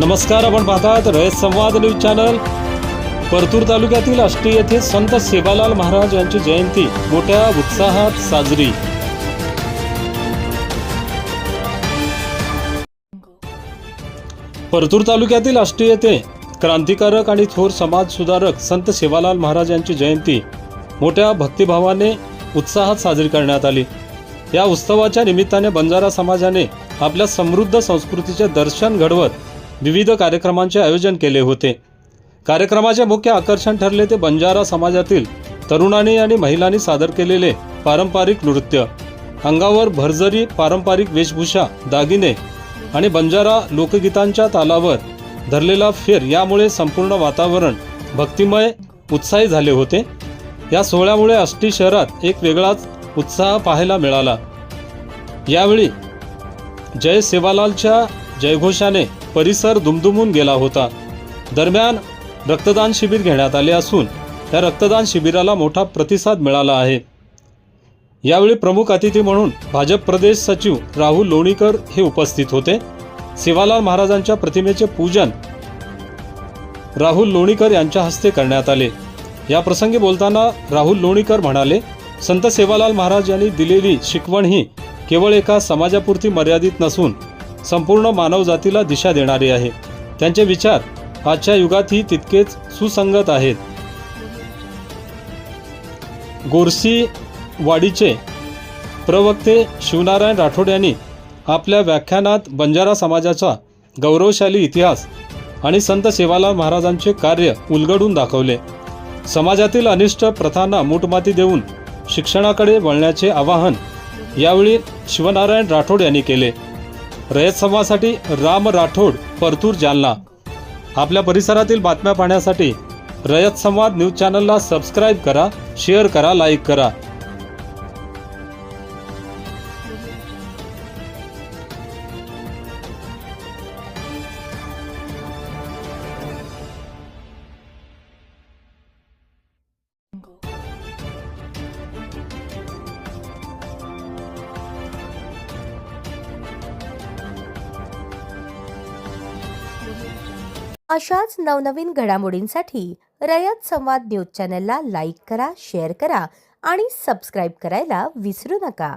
नमस्कार, आपण पाहतात रयत संवाद न्यूज चॅनल। परतूर तालुक्यातील आष्टी येथे संत सेवालाल महाराज यांची जयंती मोठ्या उत्साहात साजरी। परतूर तालुक्यातील आष्टी येथे क्रांतिकारक आणि थोर समाज सुधारक संत सेवालाल महाराज यांची जयंती मोठ्या भक्तिभावाने उत्साहात साजरी करण्यात आली। या उत्सवाच्या निमित्ताने बंजारा समाजाने आपल्या समृद्ध संस्कृतीचे दर्शन घडवत विविध कार्यक्रमांचे आयोजन केले होते। कार्यक्रमाचे मुख्य आकर्षण ठरले ते बंजारा समाजातील तरुणांनी आणि महिलांनी सादर केलेले पारंपरिक नृत्य, अंगावर भरजरी पारंपरिक वेशभूषा, दागिने आणि बंजारा लोकगीतांच्या तालावर धरलेला फेर यामुळे संपूर्ण वातावरण भक्तिमय उत्साही झाले होते। या सोहळ्यामुळे आष्टी शहरात एक वेगळाच उत्साह पाहायला मिळाला। यावेळी जय सेवालालच्या जयघोषाने परिसर दुमदुमून गेला होता। दरम्यान रक्तदान शिबिर घेण्यात आले असून त्या रक्तदान शिबिराला मोठा प्रतिसाद मिळाला आहे। यावेळी प्रमुख अतिथी म्हणून भाजप प्रदेश सचिव राहुल लोणीकर हे उपस्थित होते। सेवालाल महाराजांच्या प्रतिमेचे पूजन राहुल लोणीकर यांच्या हस्ते करण्यात आले। या प्रसंगी बोलताना राहुल लोणीकर म्हणाले, संत सेवालाल महाराज यांनी दिलेली शिकवण ही केवळ एका समाजापुरती मर्यादित नसून संपूर्ण मानवजातीला दिशा देणारी आहे। त्यांचे विचार आजच्या युगातही तितकेच सुसंगत आहेत। गोरसी वाडीचे प्रवक्ते शिवनारायण राठोड यांनी आपल्या व्याख्यानात बंजारा समाजाचा गौरवशाली इतिहास आणि संत सेवालाल महाराजांचे कार्य उलगडून दाखवले। समाजातील अनिष्ट प्रथांना मूठमाती देऊन शिक्षणाकडे वळण्याचे आवाहन यावेळी शिवनारायण राठोड यांनी केले। रयत संवादसाठी राम राठोड, परतूर, जालना। आपल्या परिसरातील बातम्या पाहण्यासाठी रयत संवाद न्यूज चॅनलला सबस्क्राइब करा, शेअर करा, लाईक करा। अशाच नवनवीन घडामोडींसाठी रयत संवाद न्यूज चॅनलला लाईक करा, शेअर करा आणि सबस्क्राईब करायला विसरू नका।